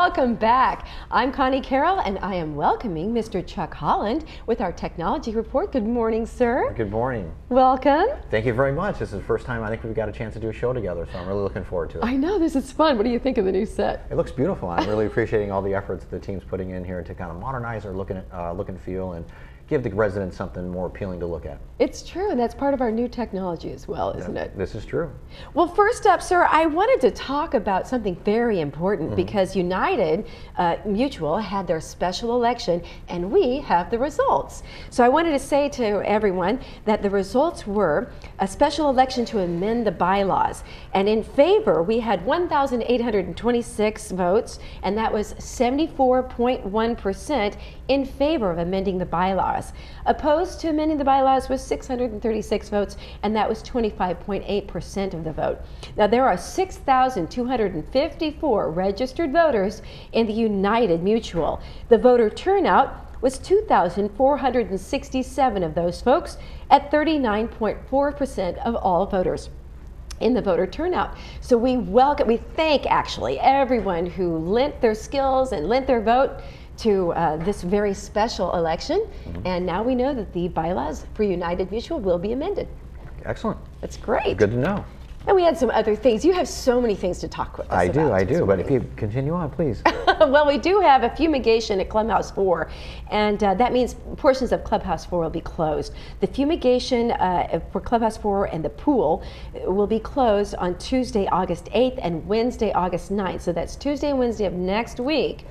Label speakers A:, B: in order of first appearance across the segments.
A: Welcome back. I'm Connie Carroll, and I am welcoming Mr. Chuck Holland with our technology report. Good morning, sir.
B: Good morning.
A: Welcome.
B: Thank you very much. This is the first time I think we've got a chance to do a show together, so I'm really looking forward to it.
A: I know, this is fun. What do you think of the new set?
B: It looks beautiful. I'm really appreciating all the efforts the team's putting in here to kind of modernize our look and feel and give the residents something more appealing to look at.
A: It's true, and that's part of our new technology as well, isn't it?
B: This is true.
A: Well, first up, sir, I wanted to talk about something very important because United Mutual had their special election, and we have the results. So I wanted to say to everyone that the results were a special election to amend the bylaws. And in favor, we had 1,826 votes, and that was 74.1% in favor of amending the bylaws. Opposed to amending the bylaws was 636 votes, and that was 25.8% of the vote. Now, there are 6,254 registered voters in the United Mutual. The voter turnout was 2,467 of those folks at 39.4% of all voters in the voter turnout. So we thank actually everyone who lent their skills and lent their vote to this very special election, and now we know that the bylaws for United Mutual will be amended.
B: Excellent.
A: That's great.
B: Good to know.
A: And we had some other things. You have so many things to talk with us
B: I
A: about.
B: do, but if you continue on, please.
A: Well, we do have a fumigation at Clubhouse 4, and that means portions of Clubhouse 4 will be closed. The fumigation for Clubhouse 4 and the pool will be closed on Tuesday, August 8th and Wednesday, August 9th. So that's Tuesday and Wednesday of next week.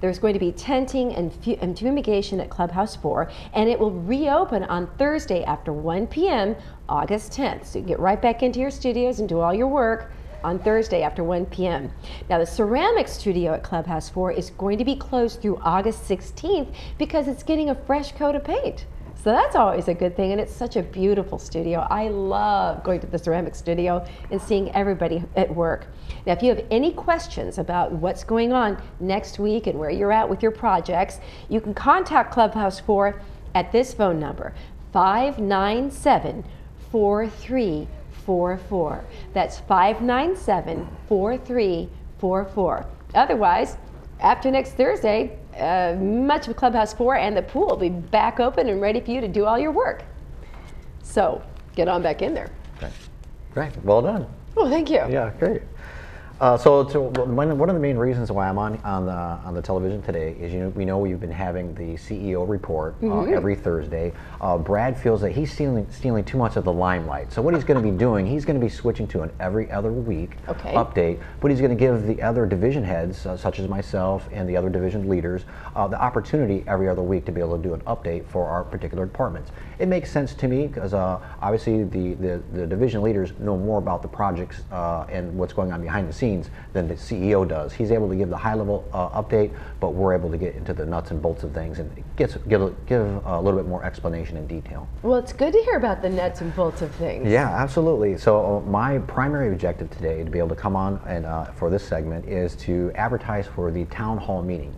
A: There's going to be tenting and fumigation at Clubhouse 4, and it will reopen on Thursday after 1 p.m., August 10th. So you get right back into your studios and do all your work on Thursday after 1 p.m. Now, the ceramic studio at Clubhouse 4 is going to be closed through August 16th because it's getting a fresh coat of paint. So that's always a good thing, and it's such a beautiful studio. I love going to the ceramic studio and seeing everybody at work. Now, if you have any questions about what's going on next week and where you're at with your projects, you can contact Clubhouse 4 at this phone number, 597-4344. That's 597-4344. Otherwise, after next Thursday, much of Clubhouse 4 and the pool will be back open and ready for you to do all your work. So get on back in there.
B: Okay. Great. Well done.
A: Well, thank you.
B: Yeah, great. One of the main reasons why I'm on the television today is we know we've been having the CEO report every Thursday. Brad feels that he's stealing too much of the limelight. So what he's going to be doing, he's going to be switching to an every other week update, but he's going to give the other division heads, such as myself and the other division leaders, the opportunity every other week to be able to do an update for our particular departments. It makes sense to me because obviously the division leaders know more about the projects and what's going on behind the scenes than the CEO does. He's able to give the high-level update, but we're able to get into the nuts and bolts of things and give a little bit more explanation and detail.
A: Well, it's good to hear about the nuts and bolts of things.
B: Yeah, absolutely. So my primary objective today to be able to come on and for this segment is to advertise for the town hall meeting.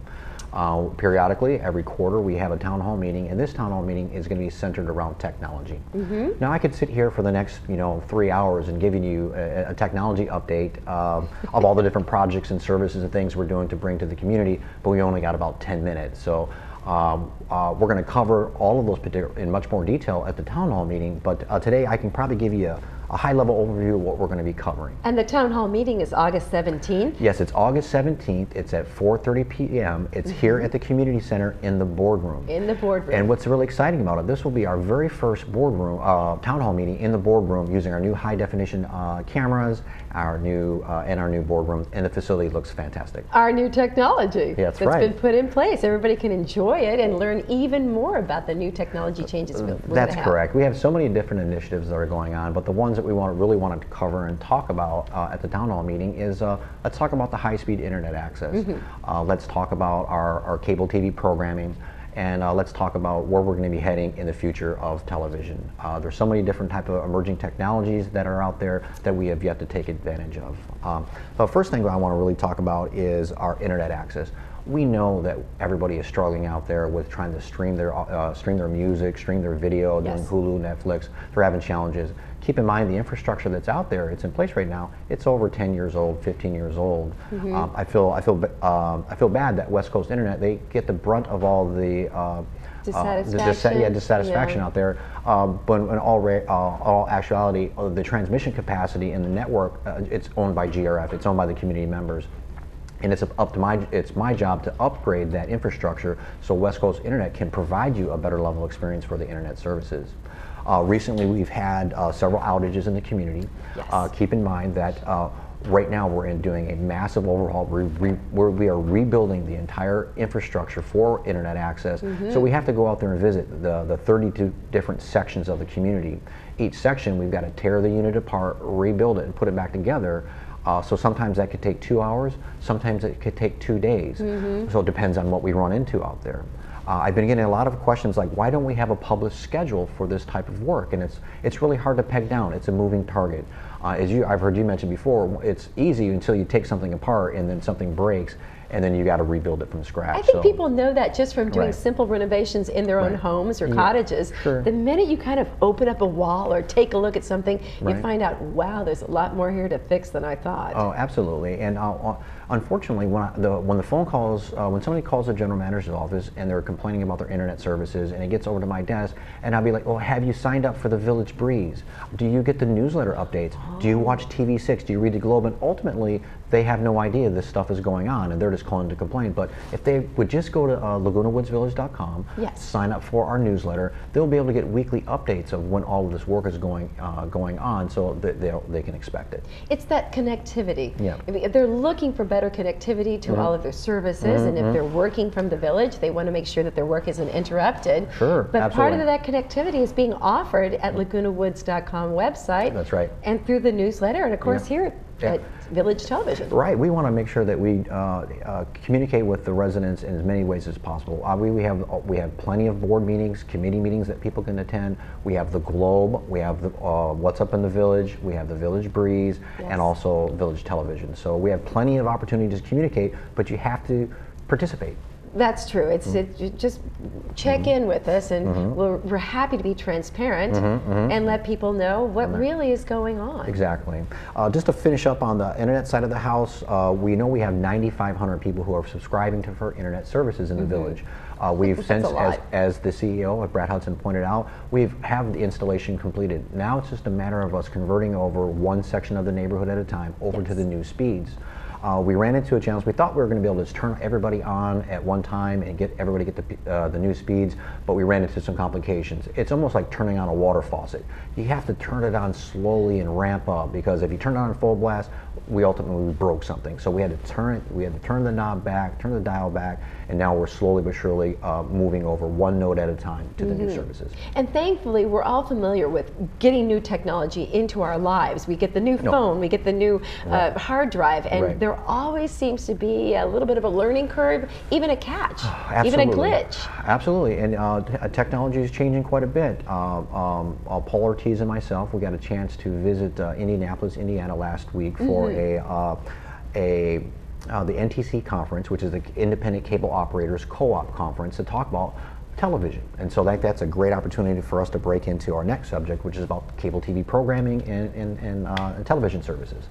B: Periodically, every quarter, we have a town hall meeting, and this town hall meeting is going to be centered around technology. Now, I could sit here for the next 3 hours and giving you a technology update of all the different projects and services and things we're doing to bring to the community, but we only got about 10 minutes. So we're going to cover all of those in much more detail at the town hall meeting, but today I can probably give you a high-level overview of what we're going to be covering.
A: And the town hall meeting is August 17th?
B: Yes, it's August 17th. It's at 4:30 p.m. It's here at the community center in the boardroom.
A: In the boardroom.
B: And what's really exciting about it, this will be our very first boardroom, town hall meeting in the boardroom using our new high-definition cameras, our new boardroom, and the facility looks fantastic.
A: Our new technology
B: that's right.
A: been put in place. Everybody can enjoy it and learn even more about the new technology changes we're
B: That's correct. We have so many different initiatives that are going on, but the ones that we really wanted to cover and talk about at the town hall meeting is let's talk about the high-speed internet access. Let's talk about our cable TV programming, and let's talk about where we're going to be heading in the future of television. There's so many different type of emerging technologies that are out there that we have yet to take advantage of. The first thing I want to really talk about is our internet access. We know that everybody is struggling out there with trying to stream their music, stream their video, doing Hulu, Netflix. They're having challenges. Keep in mind the infrastructure that's out there, it's in place right now. It's over 10 years old, 15 years old. I feel bad that West Coast Internet, they get the brunt of all the dissatisfaction out there. But in all actuality, the transmission capacity in the network, it's owned by GRF. It's owned by the community members. And it's my job to upgrade that infrastructure so West Coast Internet can provide you a better level experience for the internet services. Recently, we've had several outages in the community. Keep in mind that right now we're doing a massive overhaul. We are rebuilding the entire infrastructure for internet access. So we have to go out there and visit the 32 different sections of the community. Each section, we've got to tear the unit apart, rebuild it, and put it back together. So sometimes that could take 2 hours, sometimes it could take 2 days. So it depends on what we run into out there. I've been getting a lot of questions like, why don't we have a published schedule for this type of work? And it's really hard to peg down. It's a moving target. I've heard you mention before, it's easy until you take something apart and then something breaks, and then you got to rebuild it from scratch.
A: I think people know that just from doing simple renovations in their own homes or cottages. The minute you kind of open up a wall or take a look at something, you find out, wow, there's a lot more here to fix than I thought.
B: Oh, absolutely. And unfortunately, when the phone calls, when somebody calls the general manager's office and they're complaining about their internet services, and it gets over to my desk, and I'll be like, well, have you signed up for the Village Breeze? Do you get the newsletter updates? Do you watch TV6? Do you read the Globe? And ultimately, they have no idea this stuff is going on, and they're just calling to complain. But if they would just go to LagunaWoodsVillage.com, sign up for our newsletter, they'll be able to get weekly updates of when all of this work is going on, so that they can expect it.
A: It's that connectivity. I mean, they're looking for better connectivity to all of their services, and if they're working from the village, they want to make sure that their work isn't interrupted. But part of that connectivity is being offered at LagunaWoods.com website. That's right. And through the newsletter, and of course here at Village Television.
B: Right. We want to make sure that we communicate with the residents in as many ways as possible. We have plenty of board meetings, committee meetings that people can attend. We have the Globe. We have the What's Up in the Village. We have the Village Breeze, and also Village Television. So we have plenty of opportunities to communicate, but you have to participate.
A: That's true. It's just check in with us, and we're happy to be transparent and let people know what really is going on.
B: Exactly. Just to finish up on the internet side of the house, we know we have 9,500 people who are subscribing to for internet services in the village. We've since, as the CEO, Brad Hudson pointed out, we've have the installation completed. Now it's just a matter of us converting over one section of the neighborhood at a time over to the new speeds. We ran into a challenge. We thought we were going to be able to just turn everybody on at one time and get everybody get the new speeds, but we ran into some complications. It's almost like turning on a water faucet. You have to turn it on slowly and ramp up, because if you turn it on full blast, we ultimately broke something. So we had to turn the knob back, turn the dial back, and now we're slowly but surely moving over one node at a time to the new services.
A: And thankfully, we're all familiar with getting new technology into our lives. We get the new phone, we get the new hard drive, and there always seems to be a little bit of a learning curve, even a catch, even a glitch.
B: Absolutely, and technology is changing quite a bit. Paul Ortiz and myself, we got a chance to visit Indianapolis, Indiana last week for the NTC conference, which is the Independent Cable Operators Co-op conference, to talk about television. And so that's a great opportunity for us to break into our next subject, which is about cable TV programming and television services.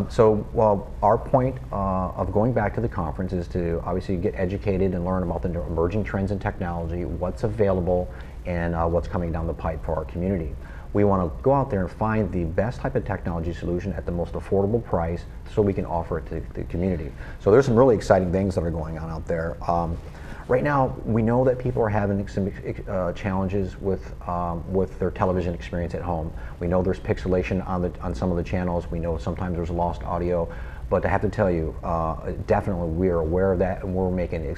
B: So our point of going back to the conference is to obviously get educated and learn about the emerging trends in technology, what's available, and what's coming down the pipe for our community. We want to go out there and find the best type of technology solution at the most affordable price so we can offer it to the community. So there's some really exciting things that are going on out there. Right now, we know that people are having some challenges with their television experience at home. We know there's pixelation on some of the channels. We know sometimes there's lost audio. But I have to tell you, definitely we are aware of that, and we're making a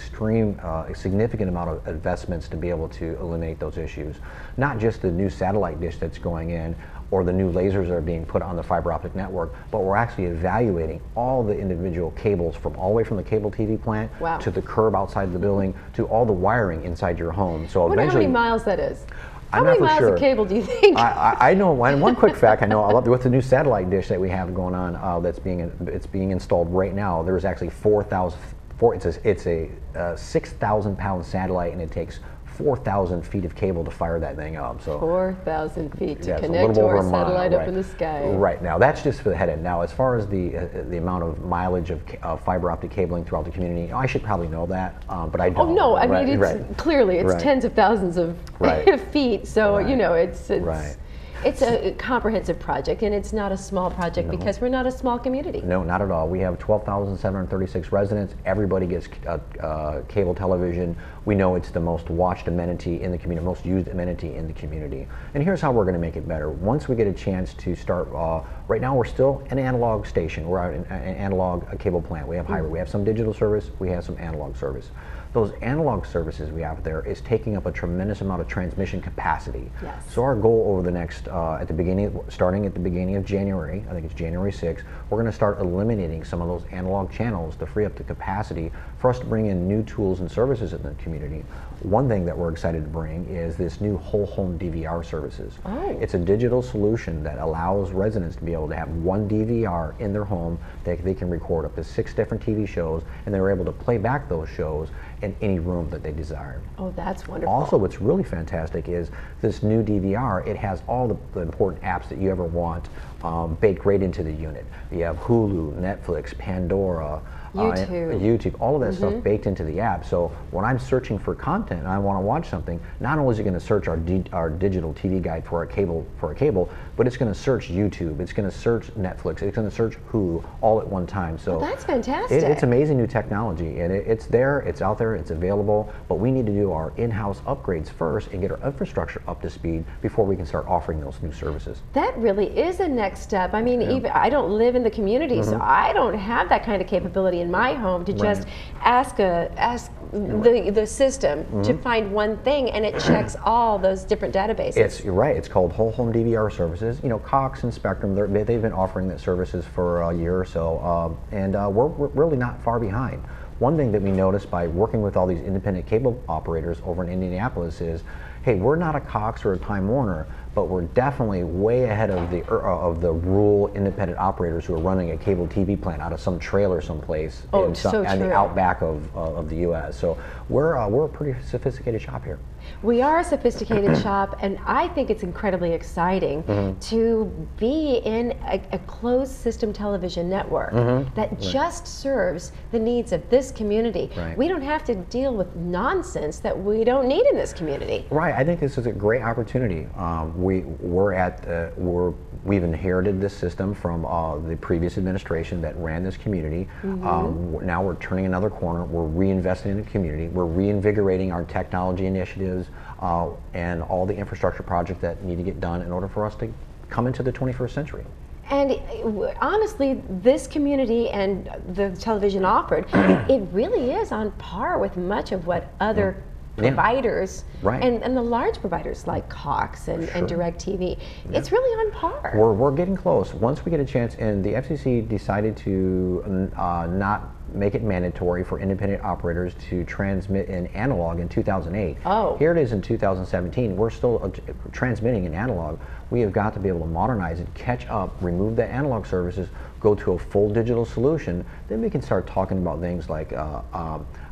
B: significant amount of investments to be able to eliminate those issues. Not just the new satellite dish that's going in, or the new lasers that are being put on the fiber optic network, but we're actually evaluating all the individual cables from all the way from the cable TV plant to the curb outside the building to all the wiring inside your home. So
A: I wonder how many miles that is. How many miles of cable do you think?
B: I know one quick fact. I know with the new satellite dish that we have going on, it's being installed right now. There's actually 4,000 it's a 6,000-pound satellite, and it takes 4,000 feet of cable to fire that thing up. So
A: 4,000 feet to
B: yeah,
A: connect to our satellite up
B: right.
A: in the sky.
B: Right. Now that's just for the head end. Now, as far as the amount of mileage of fiber optic cabling throughout the community, I should probably know that, but I don't.
A: Oh no! I
B: right,
A: mean, it's clearly it's tens of thousands of feet. So you know, it's it's a comprehensive project, and it's not a small project because we're not a small community.
B: No, not at all. We have 12,736 residents. Everybody gets cable television. We know it's the most watched amenity in the community, most used amenity in the community. And here's how we're going to make it better. Once we get a chance to start, right now we're still an analog station. We're out an analog cable plant. We have hybrid. We have some digital service. We have some analog service. Those analog services we have there is taking up a tremendous amount of transmission capacity.
A: Yes.
B: So our goal over the next, starting at the beginning of January, I think it's January 6th, we're going to start eliminating some of those analog channels to free up the capacity for us to bring in new tools and services in the community. One thing that we're excited to bring is this new whole home DVR services.
A: Oh.
B: It's a digital solution that allows residents to be able to have one DVR in their home. They can record up to 6 different TV shows, and they're able to play back those shows in any room that they desire.
A: Oh, that's wonderful.
B: Also, what's really fantastic is this new DVR, it has all the important apps that you ever want baked right into the unit. You have Hulu, Netflix, Pandora, YouTube, all of that stuff baked into the app. So when I'm searching for content and I want to watch something, not only is it going to search our digital TV guide for a cable, but it's going to search YouTube, it's going to search Netflix, it's going to search Hulu all at one time. So
A: that's fantastic.
B: It's amazing new technology, and it's there, it's out there, it's available, but we need to do our in-house upgrades first and get our infrastructure up to speed before we can start offering those new services.
A: That really is a next step. I mean, even I don't live in the community, so I don't have that kind of capability in my home to just ask the system to find one thing, and it checks all those different databases.
B: You're right. It's called Whole Home DVR Services. You know, Cox and Spectrum, they've been offering that services for a year or so, and we're really not far behind. One thing that we noticed by working with all these independent cable operators over in Indianapolis is, hey, we're not a Cox or a Time Warner, but we're definitely way ahead of the rural independent operators who are running a cable TV plant out of some trailer someplace in the outback of the U.S. So we're a pretty sophisticated shop here.
A: We are a sophisticated shop, and I think it's incredibly exciting to be in a closed system television network that just serves the needs of this community.
B: Right.
A: We don't have to deal with nonsense that we don't need in this community.
B: Right. I think this is a great opportunity. We've inherited this system from the previous administration that ran this community. Now we're turning another corner. We're reinvesting in the community. We're reinvigorating our technology initiatives and all the infrastructure projects that need to get done in order for us to come into the 21st century.
A: And honestly, this community and the television offered, it really is on par with much of what other providers and the large providers like Cox and DirecTV, it's really on par.
B: We're getting close. Once we get a chance, and the FCC decided to not make it mandatory for independent operators to transmit in analog in 2008.
A: Oh.
B: Here it is in 2017. We're still transmitting in analog. We have got to be able to modernize it, catch up, remove the analog services, go to a full digital solution. Then we can start talking about things like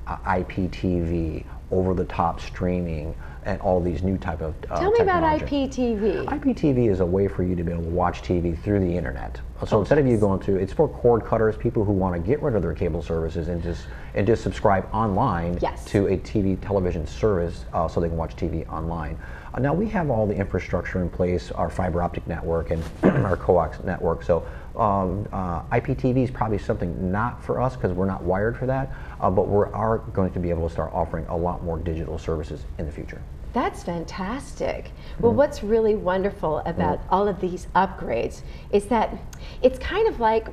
B: IPTV, over-the-top streaming, and all these new type of
A: Tell me about IPTV.
B: IPTV is a way for you to be able to watch TV through the internet. So instead of you going to, it's for cord cutters, people who want to get rid of their cable services and just subscribe online to a television service so they can watch TV online. Now we have all the infrastructure in place, our fiber optic network and our coax network. So IPTV is probably something not for us because we're not wired for that, but we are going to be able to start offering a lot more digital services in the future.
A: That's fantastic. Well, what's really wonderful about all of these upgrades is that it's kind of like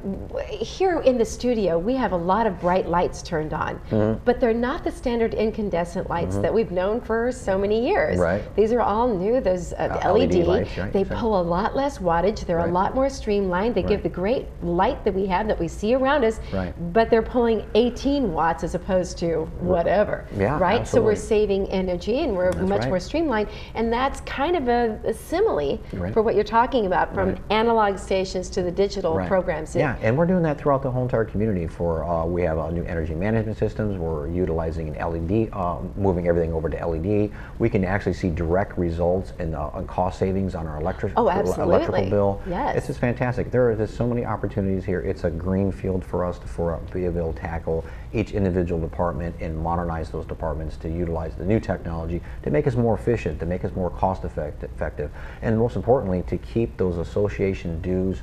A: here in the studio, we have a lot of bright lights turned on, but they're not the standard incandescent lights that we've known for so many years.
B: Right.
A: These are all new, those LED
B: lights, right?
A: They pull a lot less wattage, they're a lot more streamlined, they give the great light that we have that we see around us, but they're pulling 18 watts as opposed to whatever,
B: Yeah,
A: right?
B: absolutely.
A: So we're saving energy and we're much much more streamlined. And that's kind of a simile for what you're talking about, from analog stations to the digital programs.
B: Yeah, and we're doing that throughout the whole entire community. We have new energy management systems. We're utilizing an LED, moving everything over to LED. We can actually see direct results in cost savings on our electrical bill.
A: Yes.
B: It's just fantastic. There are just so many opportunities here. It's a green field for us to be able to tackle each individual department and modernize those departments to utilize the new technology to make us more efficient, to make us more cost effective, and most importantly, to keep those association dues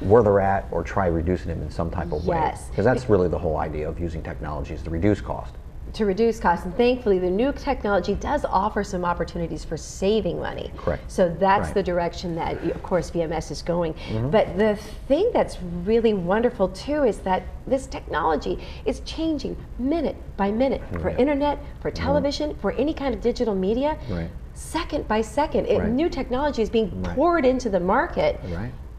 B: where they're at, or try reducing them in some type of way. Because that's really the whole idea of using technology, is to reduce cost.
A: To reduce costs, and thankfully the new technology does offer some opportunities for saving money.
B: Correct.
A: So that's the direction that, of course, VMS is going. But the thing that's really wonderful too is that this technology is changing minute by minute for internet, for television, for any kind of digital media. Second by second, new technology is being poured into the market.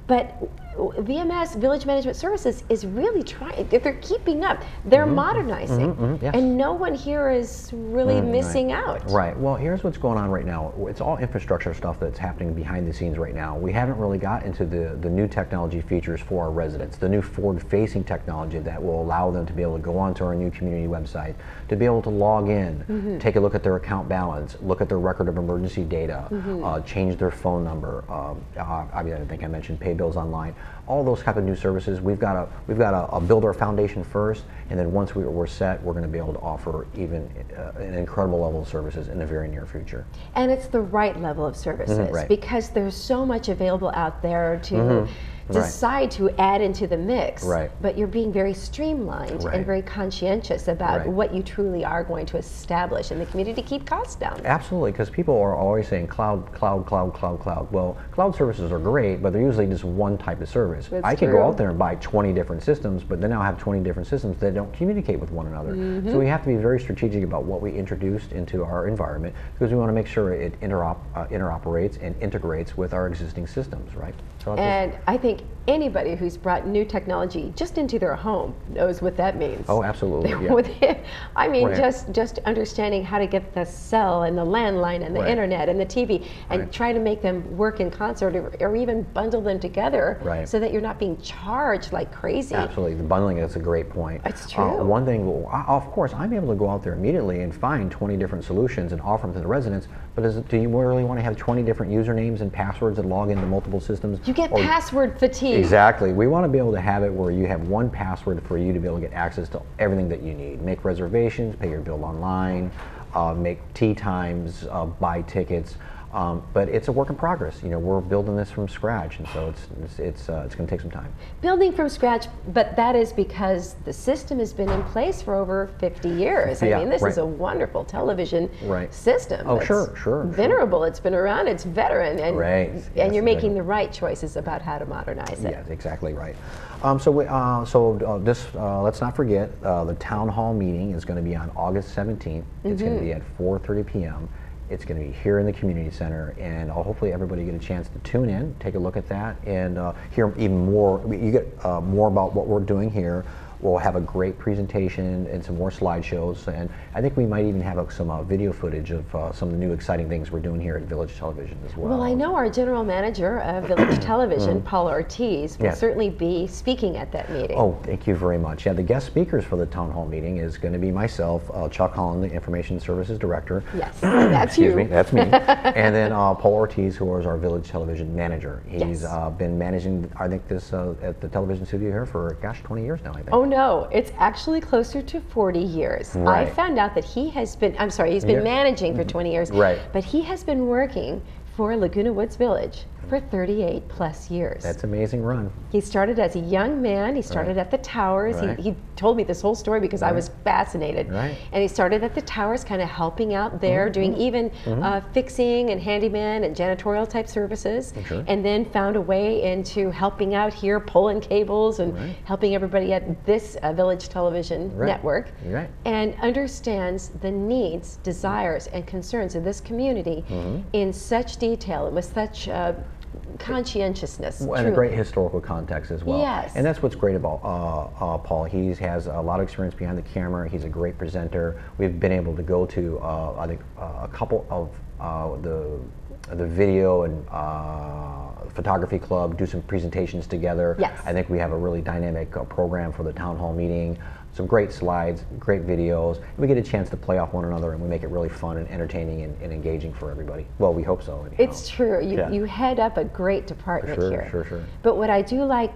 A: But VMS, Village Management Services, is really trying. They're keeping up. They're modernizing, and no one here is really missing out.
B: Right. Well, here's what's going on right now. It's all infrastructure stuff that's happening behind the scenes right now. We haven't really got into the new technology features for our residents, the new forward-facing technology that will allow them to be able to go onto our new community website, to be able to log in, take a look at their account balance, look at their record of emergency data, change their phone number. I think I mentioned pay bills online. All those type of new services, we've got to build our foundation first, and then once we're set, we're going to be able to offer even an incredible level of services in the very near future.
A: And it's the right level of services, because there's so much available out there to decide to add into the mix, but you're being very streamlined and very conscientious about what you truly are going to establish in the community to keep costs down.
B: Absolutely, because people are always saying cloud, cloud, cloud, cloud, cloud. Well, cloud services are great, but they're usually just one type of service. I can go out there and buy 20 different systems, but then I'll have 20 different systems that don't communicate with one another. So we have to be very strategic about what we introduced into our environment, because we want to make sure it interoperates and integrates with our existing systems, right? So
A: and I think anybody who's brought new technology just into their home knows what that means.
B: Oh, absolutely.
A: I mean, just understanding how to get the cell and the landline and the internet and the TV and try to make them work in concert, or even bundle them together so that you're not being charged like crazy.
B: Absolutely. The bundling is a great point.
A: It's true.
B: One thing, of course, I'm able to go out there immediately and find 20 different solutions and offer them to the residents, but do you really want to have 20 different usernames and passwords that log into multiple systems?
A: You get password fatigue.
B: Exactly. We want to be able to have it where you have one password for you to be able to get access to everything that you need. Make reservations, pay your bill online, make tea times, buy tickets. But it's a work in progress. You know, we're building this from scratch, and so it's going to take some time.
A: Building from scratch, but that is because the system has been in place for over 50 years. I mean, this is a wonderful television system.
B: Oh, sure.
A: Venerable. It's been around. It's veteran, and
B: and
A: you're making the right choices about how to modernize it.
B: Yes, exactly right. Let's not forget the town hall meeting is going to be on August 17th. It's going to be at 4:30 p.m. It's going to be here in the community center, and hopefully everybody get a chance to tune in, take a look at that, and hear even more. You get more about what we're doing here. We'll have a great presentation and some more slideshows, and I think we might even have some video footage of some of the new exciting things we're doing here at Village Television as well.
A: Well, I know our general manager of Village Television, Paul Ortiz, will certainly be speaking at that meeting.
B: Oh, thank you very much. Yeah, the guest speakers for the town hall meeting is going to be myself, Chuck Holland, the Information Services Director.
A: Yes, that's
B: Excuse me, that's me. And then Paul Ortiz, who is our Village Television Manager. He's been managing, I think, this at the television studio here for, 20 years now, I think.
A: Oh, no, it's actually closer to 40 years. I found out that he has been, he's been managing for 20 years, but he has been working for Laguna Woods Village for 38 plus years.
B: That's an amazing run.
A: He started as a young man. He started at the towers. He told me this whole story because I was fascinated. And he started at the towers, kind of helping out there, doing even fixing and handyman and janitorial type services. And then found a way into helping out here, pulling cables and helping everybody at this Village Television network. And understands the needs, desires, and concerns of this community in such detail and with such conscientiousness.
B: And
A: truly.
B: a great historical context as well.
A: Yes.
B: And that's what's great about Paul. He has a lot of experience behind the camera. He's a great presenter. We've been able to go to, I think, a couple of the video and photography club, do some presentations together.
A: Yes.
B: I think we have a really dynamic program for the town hall meeting. Some great slides, great videos. We get a chance to play off one another, and we make it really fun and entertaining and engaging for everybody. Well, we hope so. Anyhow.
A: It's true. You head up a great department here.
B: Sure.
A: But what I do like,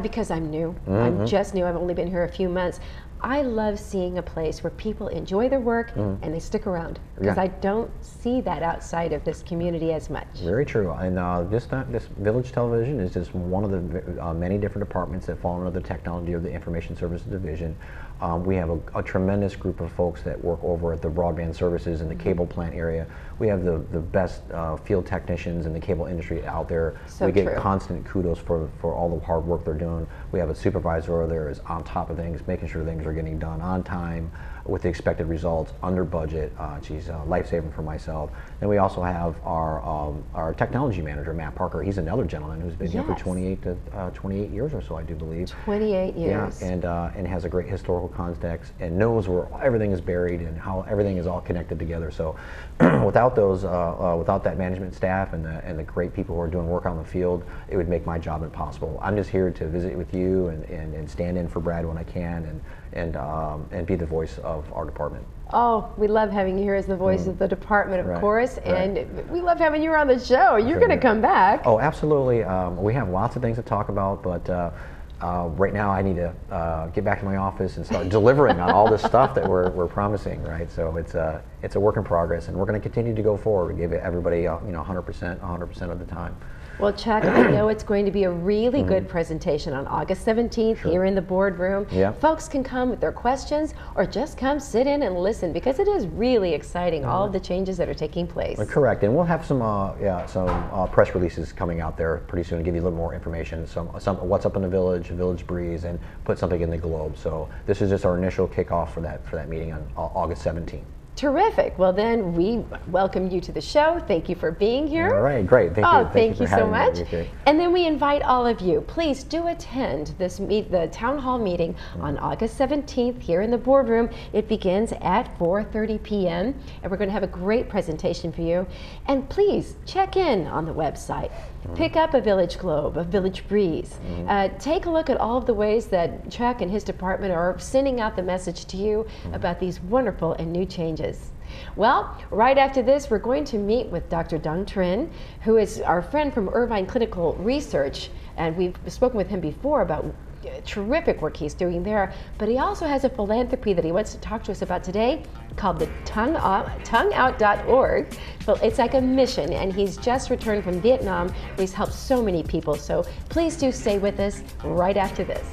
A: because I'm new, I'm just new, I've only been here a few months, I love seeing a place where people enjoy their work and they stick around, because I don't see that outside of this community as much.
B: Very true. And this Village Television is just one of the many different departments that fall under the technology of the Information Services Division. We have a tremendous group of folks that work over at the broadband services in the cable plant area. We have the best field technicians in the cable industry out there.
A: So
B: we get
A: true.
B: constant kudos for all the hard work they're doing. We have a supervisor over there is on top of things, making sure things are getting done on time, with the expected results, under budget. She's life-saving for myself. Then we also have our technology manager, Matt Parker. He's another gentleman who's been here for 28 years or so, I do believe.
A: 28 years.
B: Yeah, and has a great historical context and knows where everything is buried and how everything is all connected together. So without that management staff and the great people who are doing work on the field, it would make my job impossible. I'm just here to visit with you and stand in for Brad when I can and be the voice of our department.
A: Oh, we love having you here as the voice of the department, of course, and we love having you on the show. You're going to come back.
B: Oh, absolutely. We have lots of things to talk about, but right now I need to get back to my office and start delivering on all this stuff that we're promising, right? So it's a work in progress, and we're going to continue to go forward and give everybody 100% of the time.
A: Well, Chuck, I know it's going to be a really good presentation on August 17th here in the boardroom.
B: Yeah.
A: Folks can come with their questions or just come sit in and listen, because it is really exciting, all of the changes that are taking place.
B: Correct, and we'll have some press releases coming out there pretty soon to give you a little more information, some what's up in the Village Breeze, and put something in the Globe. So this is just our initial kickoff for that meeting on August 17th.
A: Terrific. Well, then we welcome you to the show. Thank you for being here.
B: All right, great. Thank you.
A: Thank you so much.
B: Okay.
A: And then we invite all of you, please do attend the town hall meeting on August 17th here in the boardroom. It begins at 4:30 p.m. and we're going to have a great presentation for you. And please check in on the website. Pick up a Village Globe, a Village Breeze. Take a look at all of the ways that Chuck and his department are sending out the message to you about these wonderful and new changes. Well, right after this, we're going to meet with Dr. Dong Trin, who is our friend from Irvine Clinical Research, and we've spoken with him before about terrific work he's doing there, but he also has a philanthropy that he wants to talk to us about today called the tongueout.org. Well, it's like a mission, and he's just returned from Vietnam where he's helped so many people. So please do stay with us right after this.